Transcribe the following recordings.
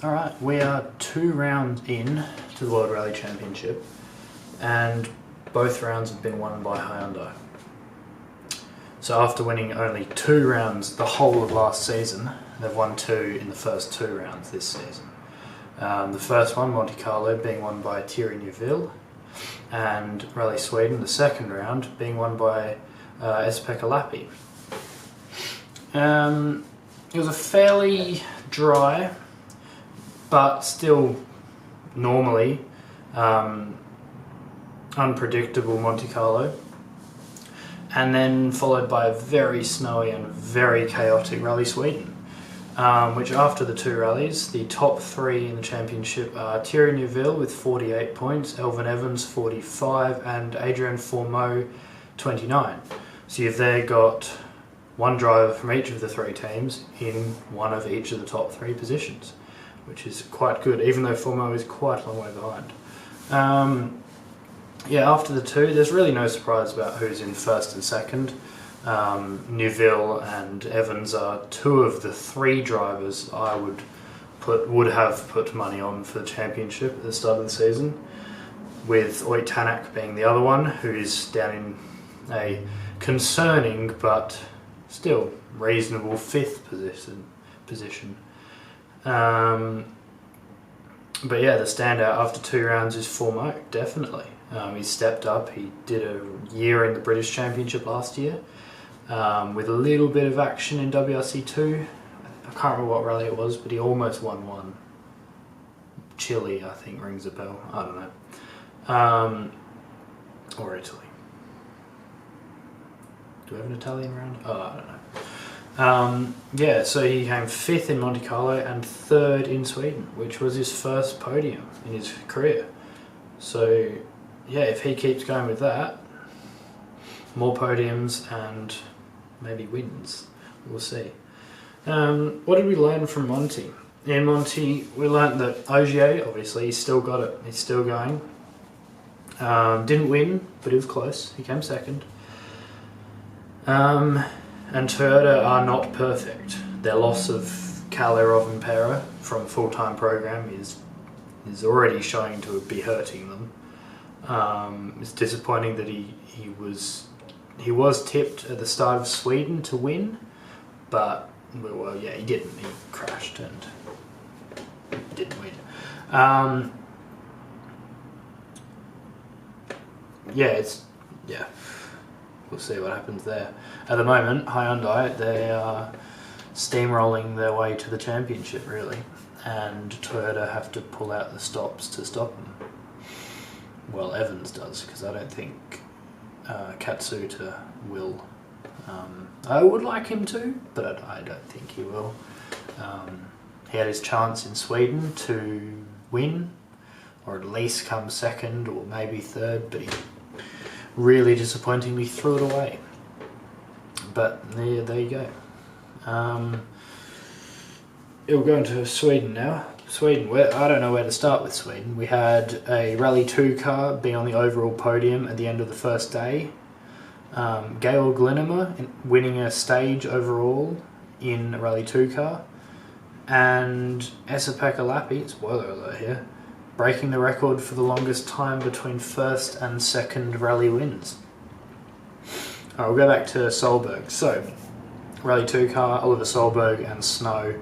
Alright, we are 2 rounds in to the World Rally Championship, and both rounds have been won by Hyundai. So after winning only 2 rounds the whole of last season, they've won 2 in the first 2 rounds this season. The first one, Monte Carlo, being won by Thierry Neuville, and Rally Sweden, the second round, being won by Esa-Pekka Lappi. It was a fairly dry, but still normally unpredictable Monte Carlo, and then followed by a very snowy and very chaotic Rally Sweden, which after the 2 rallies, the top 3 in the championship are Thierry Neuville with 48 points, Elfyn Evans 45, and Adrien Fourmeau 29. So you've there got one driver from each of the 3 teams in one of each of the top 3 positions, which is quite good, even though Fourmeau is quite a long way behind. After the 2, there's really no surprise about who's in first and second. Neuville and Evans are 2 of the 3 drivers I would have put money on for the championship at the start of the season, with Oyt Tanak being the other one, who's down in a concerning but still reasonable 5th position. But yeah, the standout after 2 rounds is Fourmeau, definitely. He stepped up. He did a year in the British Championship last year, with a little bit of action in WRC2. I can't remember what rally it was, but he almost won one. Chile, I think, rings a bell. I don't know. Or Italy. Do we have an Italian round? Oh, I don't know. So he came 5th in Monte Carlo and 3rd in Sweden, which was his first podium in his career. So yeah, if he keeps going with that, more podiums and maybe wins. We'll see. What did we learn from Monte? In Monte, we learned that Ogier, obviously, he's still got it. He's still going. Didn't win, but he was close. He came 2nd. And Toyota are not perfect. Their loss of Carlo Rovanperä from full-time program is already showing to be hurting them. It's disappointing that he was tipped at the start of Sweden to win, but he didn't. He crashed and didn't win. We'll see what happens there. At the moment, Hyundai, they are steamrolling their way to the championship, really, and Toyota have to pull out the stops to stop them. Well, Evans does, because I don't think Katsuta will. I would like him to, but I don't think he will. He had his chance in Sweden to win, or at least come 2nd, or maybe 3rd, but he really disappointingly threw it away. But there you go. We'll go into Sweden now. Sweden, I don't know where to start with Sweden. We had a Rally 2 car be on the overall podium at the end of the first day. Georg Linnemer winning a stage overall in a Rally 2 car. And Esa-Pekka Lappi, spoiler alert here, breaking the record for the longest time between 1st and 2nd rally wins. Alright, we'll go back to Solberg. So, Rally 2 car, Oliver Solberg and Snow,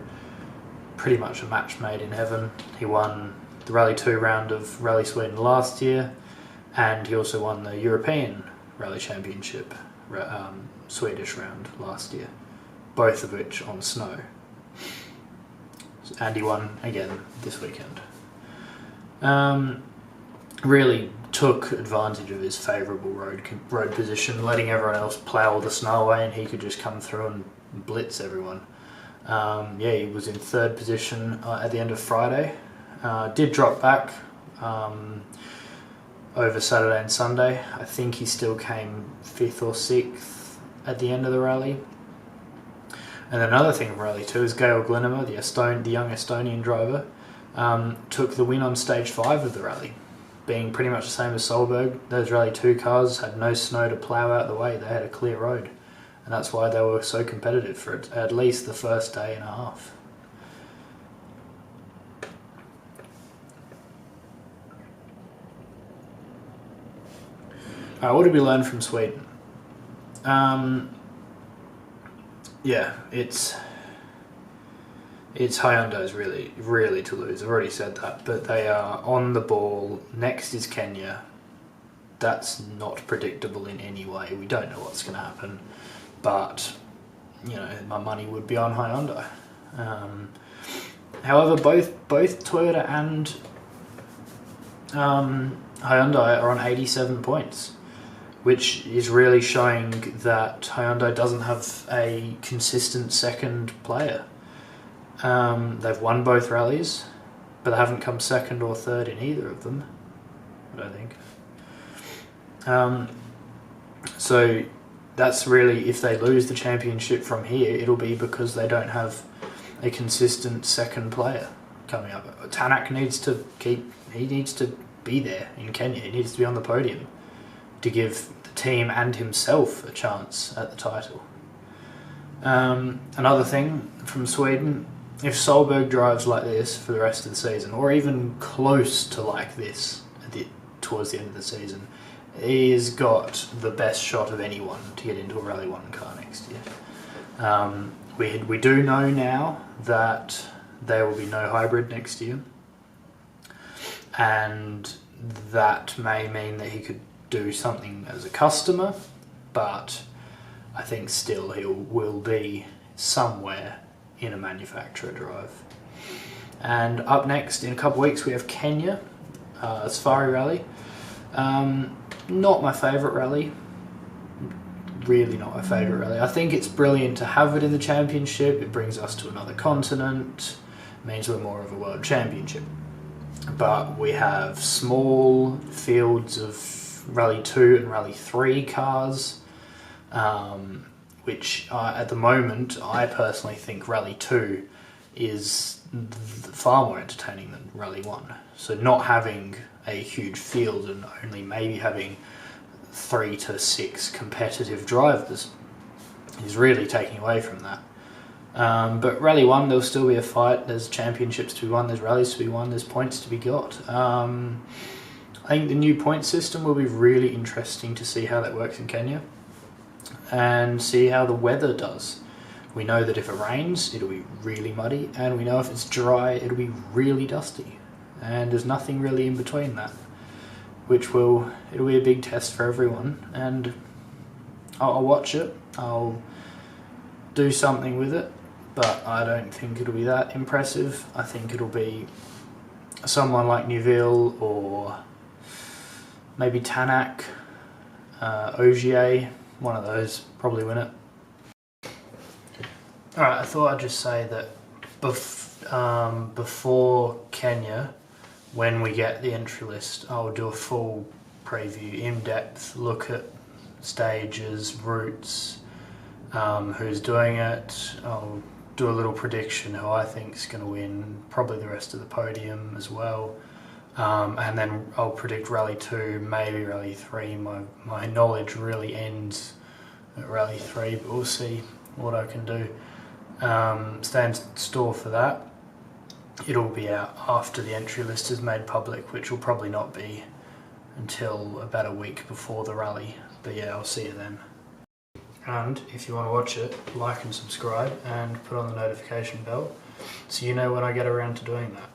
pretty much a match made in heaven. He won the Rally 2 round of Rally Sweden last year, and he also won the European Rally Championship Swedish round last year, both of which on snow. And he won again this weekend. Really took advantage of his favourable road position, letting everyone else plough all the snow away, and he could just come through and blitz everyone. He was in 3rd position at the end of Friday. Did drop back over Saturday and Sunday. I think he still came 5th or 6th at the end of the rally. And another thing from Rally 2 is Georg Linnemer, the young Estonian driver, took the win on stage 5 of the rally, being pretty much the same as Solberg. Those Rally 2 cars had no snow to plough out the way. They had a clear road. And that's why they were so competitive for at least the first day and a half. What did we learn from Sweden? Yeah, it's Hyundai's really to lose. I've already said that, but they are on the ball. Next is Kenya. That's not predictable in any way. We don't know what's going to happen, but my money would be on Hyundai. However, both Toyota and Hyundai are on 87 points, which is really showing that Hyundai doesn't have a consistent second player. They've won both rallies, but they haven't come second or third in either of them, I don't think. So that's really, if they lose the championship from here, it'll be because they don't have a consistent second player coming up. Tanak needs to be there in Kenya. He needs to be on the podium to give the team and himself a chance at the title. Another thing from Sweden, if Solberg drives like this for the rest of the season, or even close to like this towards the end of the season, he's got the best shot of anyone to get into a Rally 1 car next year. We do know now that there will be no hybrid next year, and that may mean that he could do something as a customer, but I think still he will be somewhere in a manufacturer drive. And up next in a couple of weeks we have Kenya, Safari Rally. Not my favourite rally, really not my favourite rally. I think it's brilliant to have it in the championship. It brings us to another continent, means we're more of a world championship. But we have small fields of Rally 2 and Rally 3 cars, which at the moment I personally think Rally 2 is far more entertaining than Rally 1. So not having a huge field and only maybe having 3 to 6 competitive drivers is really taking away from that. But Rally 1, there'll still be a fight. There's championships to be won, there's rallies to be won, there's points to be got. I think the new point system will be really interesting to see how that works in Kenya and see how the weather does. We know that if it rains, it'll be really muddy, and we know if it's dry, it'll be really dusty. And there's nothing really in between that, it'll be a big test for everyone. And I'll watch it, I'll do something with it, but I don't think it'll be that impressive. I think it'll be someone like Neuville or maybe Tanak, Ogier, one of those probably win it. Alright, I thought I'd just say that before Kenya, when we get the entry list, I'll do a full preview, in-depth look at stages, routes, who's doing it. I'll do a little prediction who I think is going to win, probably the rest of the podium as well. And then I'll predict Rally 2, maybe Rally 3. My knowledge really ends at Rally 3, but we'll see what I can do. Stay in store for that. It'll be out after the entry list is made public, which will probably not be until about a week before the rally. But yeah, I'll see you then. And if you want to watch it, like and subscribe and put on the notification bell so you know when I get around to doing that.